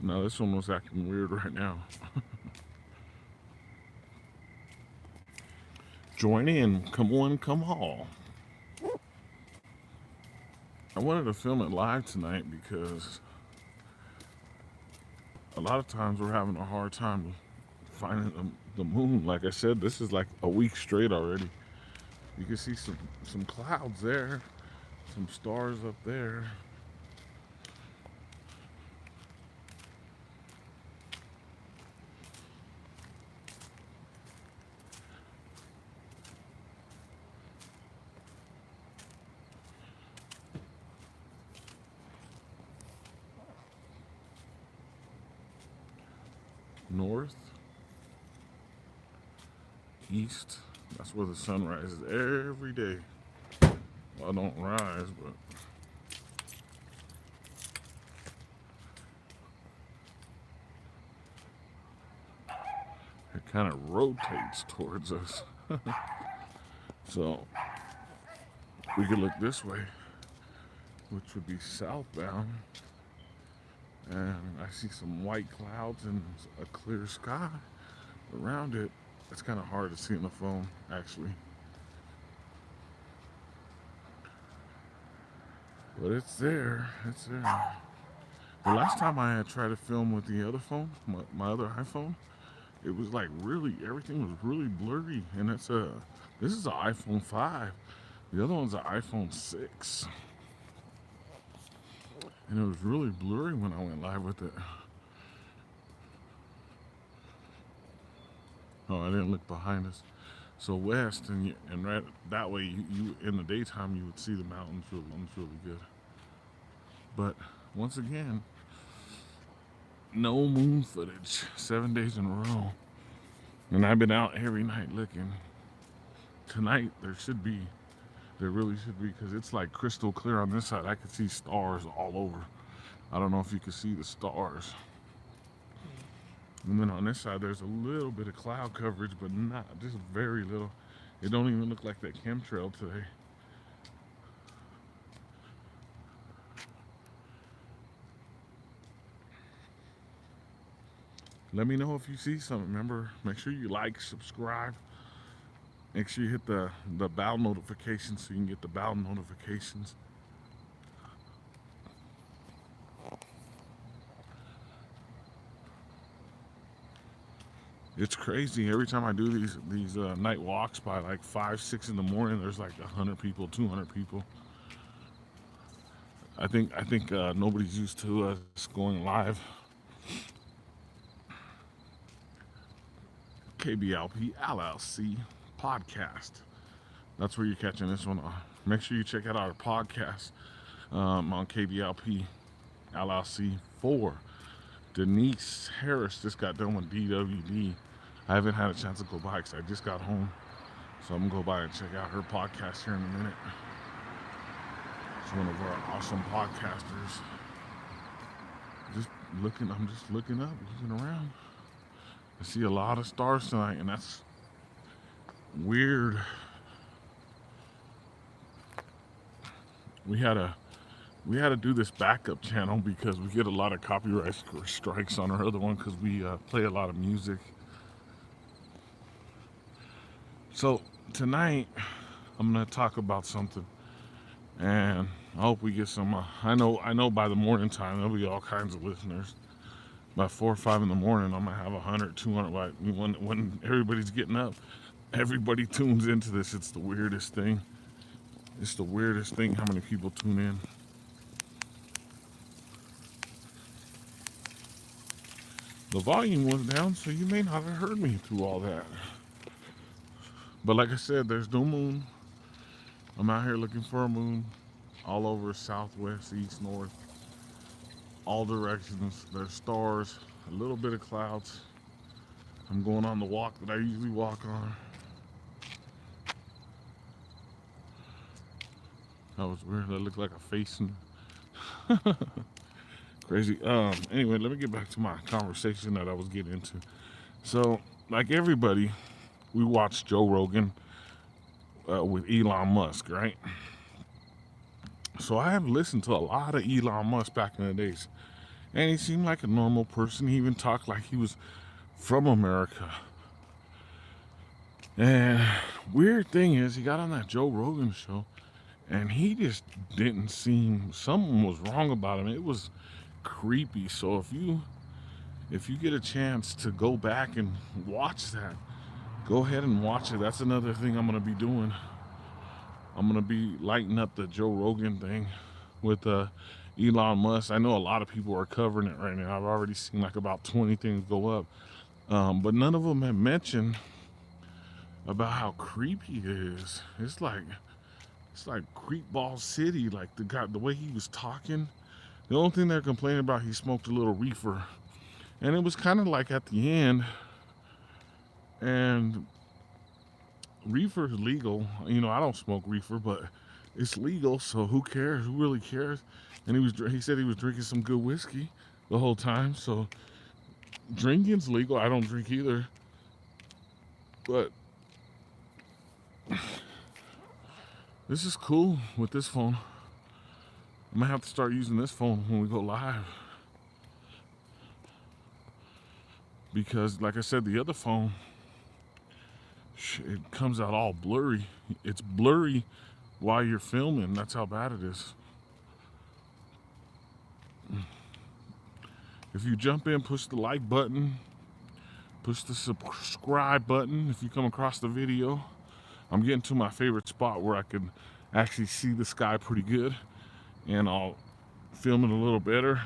No, this one was acting weird right now. Join in. Come on, come all. I wanted to film it live tonight because a lot of times we're having a hard time finding the moon. Like I said, this is like a week straight already. You can see some clouds there, some stars up there. North, east. That's where the sun rises every day. Well, I don't rise, but it kind of rotates towards us. So we could look this way, which would be southbound. And I see some white clouds and a clear sky around it. It's kind of hard to see on the phone, actually. But it's there. It's there. The last time I had tried to film with the other phone, my other iPhone, it was like really, everything was really blurry. And this is an iPhone 5. The other one's an iPhone 6. And it was really blurry when I went live with it. Oh, I didn't look behind us. So west, and right that way, you in the daytime you would see the mountains really good. But once again, no moon footage, 7 days in a row. And I've been out every night looking. Tonight there really should be, because it's like crystal clear on this side. I could see stars all over. I don't know if you can see the stars. And then on this side, there's a little bit of cloud coverage, but not just very little. It don't even look like that chemtrail today. Let me know if you see something. Remember, make sure you like, subscribe. Make sure you hit the bell notification so you can get the bell notifications. It's crazy. Every time I do these night walks by like 5, 6 in the morning, there's like 100 people, 200 people. I think nobody's used to us going live. KBLP LLC podcast. That's where you're catching this one. Make sure you check out our podcast on KBLP LLC 4. Denise Harris just got done with DWD. I haven't had a chance to go by because I just got home. So I'm going to go by and check out her podcast here in a minute. She's one of our awesome podcasters. I'm just looking up, looking around. I see a lot of stars tonight, and that's weird. We had to do this backup channel because we get a lot of copyright strikes on our other one because we play a lot of music. So tonight I'm gonna talk about something, and I hope we get some. I know by the morning time there'll be all kinds of listeners. By 4 or 5 in the morning, I'm gonna have 100, 200. Like when everybody's getting up, everybody tunes into this. It's the weirdest thing. It's the weirdest thing how many people tune in. The volume was down, so you may not have heard me through all that. But like I said, there's no moon. I'm out here looking for a moon all over southwest, east, north, all directions. There's stars, a little bit of clouds. I'm going on the walk that I usually walk on. That was weird. That looked like a face. Crazy. Anyway, let me get back to my conversation that I was getting into. So, like everybody, we watched Joe Rogan with Elon Musk, right? So I have listened to a lot of Elon Musk back in the days. And he seemed like a normal person. He even talked like he was from America. And weird thing is, he got on that Joe Rogan show, and he just didn't seem, something was wrong about him. It was creepy. So if you get a chance to go back and watch that, go ahead and watch it. That's another thing I'm gonna be doing. I'm gonna be lighting up the Joe Rogan thing with Elon Musk. I know a lot of people are covering it right now. I've already seen like about 20 things go up, but none of them have mentioned about how creepy it is. It's like Creepball City. Like the guy, the way he was talking. The only thing they're complaining about, he smoked a little reefer, and it was kind of like at the end. And reefer is legal. I don't smoke reefer, but it's legal. So who cares? Who really cares? And he said he was drinking some good whiskey the whole time. So drinking's legal. I don't drink either, but this is cool with this phone. I'm gonna have to start using this phone when we go live, because like I said, the other phone, it comes out all blurry. It's blurry while you're filming. That's how bad it is. If you jump in, push the like button, push the subscribe button if you come across the video. I'm getting to my favorite spot where I can actually see the sky pretty good, and I'll film it a little better.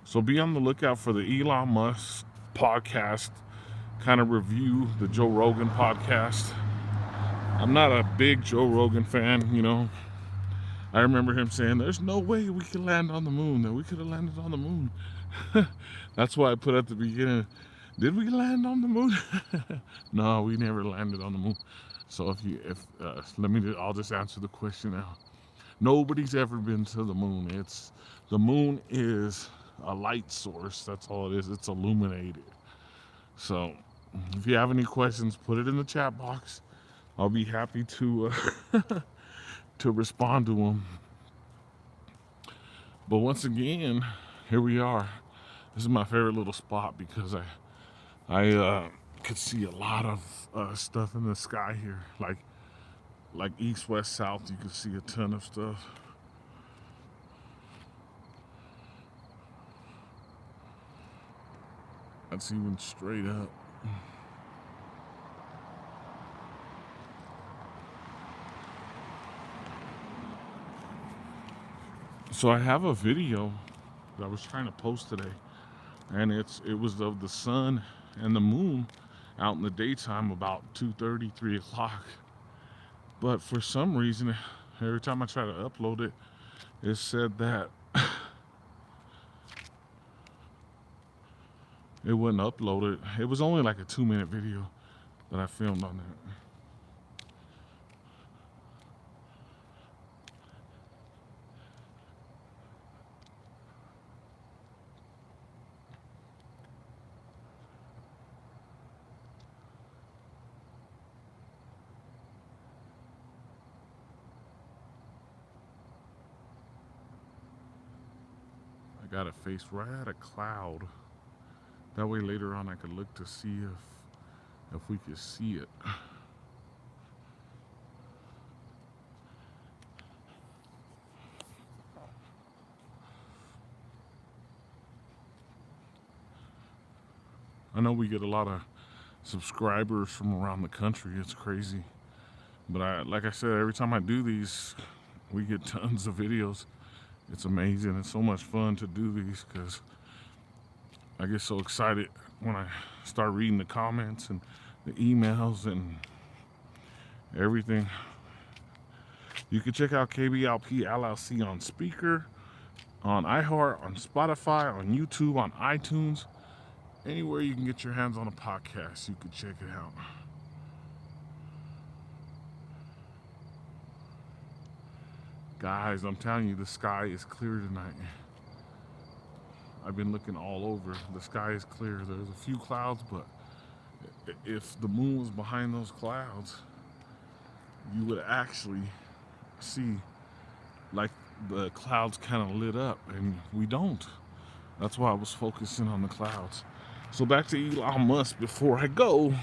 So be on the lookout for the Elon Musk podcast kind of review, the Joe Rogan podcast. I'm not a big Joe Rogan fan. I remember him saying, there's no way we could land on the moon, that we could have landed on the moon. That's why I put at the beginning, did we land on the moon? No, we never landed on the moon. So I'll just answer the question now. Nobody's ever been to the moon. The moon is a light source. That's all it is. It's illuminated. So if you have any questions, put it in the chat box. I'll be happy to to respond to them. But once again, here we are. This is my favorite little spot because I could see a lot of stuff in the sky here, like east, west, south. You can see a ton of stuff. That's even straight up. So I have a video that I was trying to post today, and it was of the sun and the moon out in the daytime about 2:30, 3 o'clock. But for some reason, every time I try to upload it, it said that it wouldn't upload it. It was only like a 2-minute video that I filmed on that. I got it faced right at a cloud. That way later on I could look to see if we could see it. I know we get a lot of subscribers from around the country. It's crazy. But like I said, every time I do these, we get tons of videos. It's amazing. It's so much fun to do these because I get so excited when I start reading the comments and the emails and everything. You can check out KBLP LLC on Speaker, on iHeart, on Spotify, on YouTube, on iTunes. Anywhere you can get your hands on a podcast, you can check it out. Guys, I'm telling you, the sky is clear tonight. I've been looking all over. The sky is clear. There's a few clouds, but if the moon was behind those clouds, you would actually see like the clouds kind of lit up, and we don't. That's why I was focusing on the clouds. So back to Elon Musk before I go.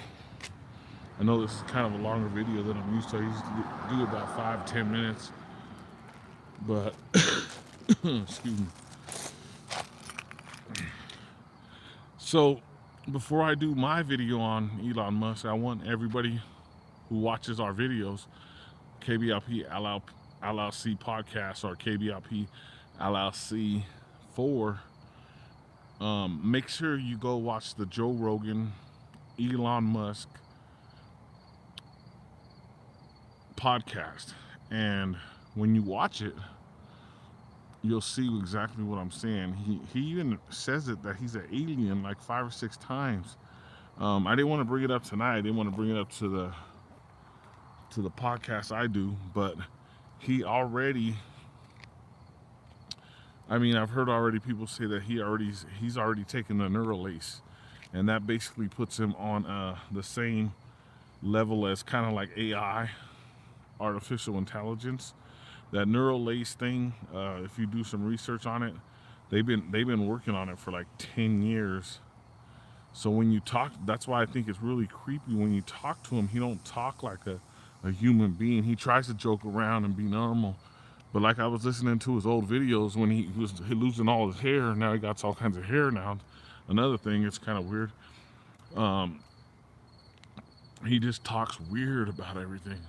I know this is kind of a longer video than I'm used to. I used to do about 5-10 minutes. But, excuse me. So before I do my video on Elon Musk, I want everybody who watches our videos, KBLP LLC podcast or KBLP LLC 4, make sure you go watch the Joe Rogan, Elon Musk podcast. And when you watch it, you'll see exactly what I'm saying. He even says it that he's an alien like 5 or 6 times. I didn't want to bring it up tonight. I didn't want to bring it up to the podcast I do, but he already, I mean, I've heard already people say that he's already taken the Neuralace, and that basically puts him on the same level as kind of like AI, artificial intelligence. That Neuralace thing, if you do some research on it, they've been working on it for like 10 years. So when you talk, that's why I think it's really creepy when you talk to him. He don't talk like a human being. He tries to joke around and be normal. But like I was listening to his old videos when he was losing all his hair. Now he got all kinds of hair now. Another thing, it's kind of weird. He just talks weird about everything.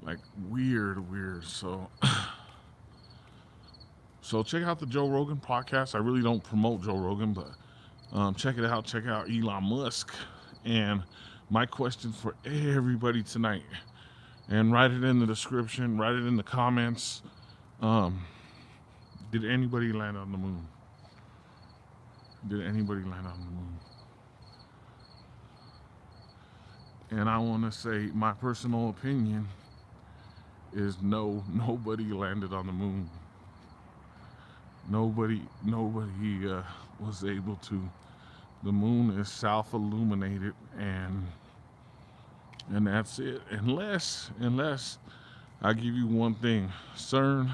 Like weird. So check out the Joe Rogan podcast. I really don't promote Joe Rogan, but check it out. Check out Elon Musk. And my question for everybody tonight, and write it in the description, write it in the comments. Did anybody land on the moon? Did anybody land on the moon? And I want to say my personal opinion is no, nobody landed on the moon. Nobody was able to. The moon is self-illuminated, and that's it. Unless I give you one thing, CERN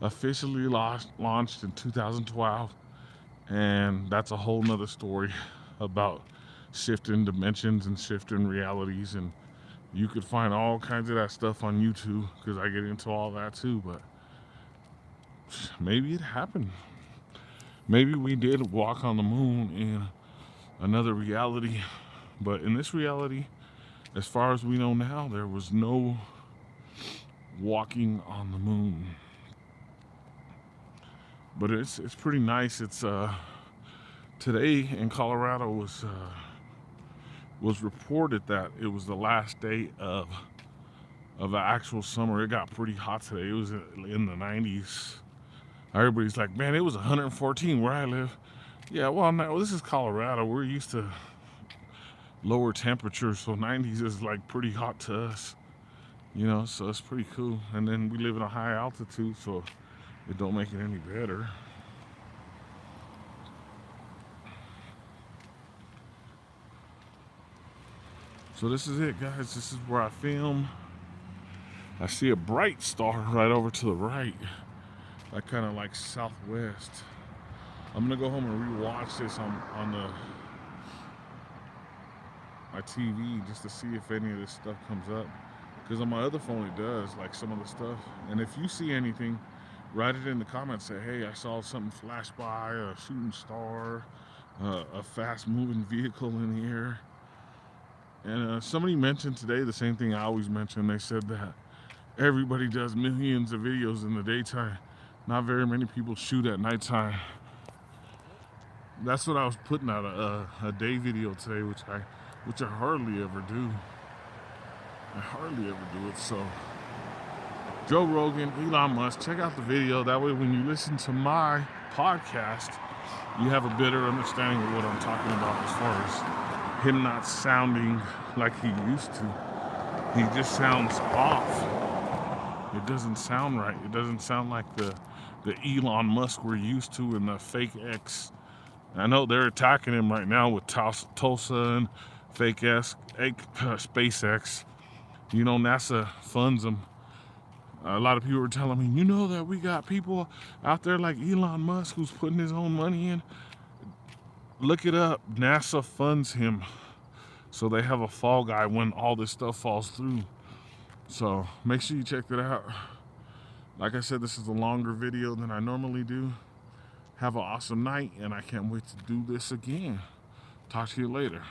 officially launched in 2012, and that's a whole nother story about shifting dimensions and shifting realities, and you could find all kinds of that stuff on YouTube because I get into all that too. But maybe it happened. Maybe we did walk on the moon in another reality, but in this reality, as far as we know now, there was no walking on the moon. But it's pretty nice. It's today in Colorado was reported that it was the last day of the actual summer. It got pretty hot today. It was in the 90s. Everybody's like, man, it was 114 where I live. Yeah, well, now this is Colorado. We're used to lower temperatures, so 90s is like pretty hot to us, you know, so it's pretty cool. And then we live in a high altitude, so it don't make it any better. So this is it, guys. This is where I film. I see a bright star right over to the right, like kind of like southwest. I'm gonna go home and rewatch this on my TV just to see if any of this stuff comes up, because on my other phone it does, like some of the stuff. And if you see anything, write it in the comments. Say, hey, I saw something flash by, a shooting star, a fast moving vehicle in the air. And somebody mentioned today the same thing I always mention. They said that everybody does millions of videos in the daytime. Not very many people shoot at nighttime. That's what I was putting out, a day video today, which I hardly ever do. I hardly ever do it. So Joe Rogan, Elon Musk, check out the video. That way when you listen to my podcast, you have a better understanding of what I'm talking about as far as him not sounding like he used to. He just sounds off. It doesn't sound right. It doesn't sound like the Elon Musk we're used to in the fake X. I know they're attacking him right now with Tulsa and fake SpaceX. You know, NASA funds them A lot of people were telling me, you know that we got people out there like Elon Musk who's putting his own money in. Look it up. NASA funds him. So they have a fall guy when all this stuff falls through. So make sure you check that out. Like I said, this is a longer video than I normally do. Have an awesome night, and I can't wait to do this again. Talk to you later.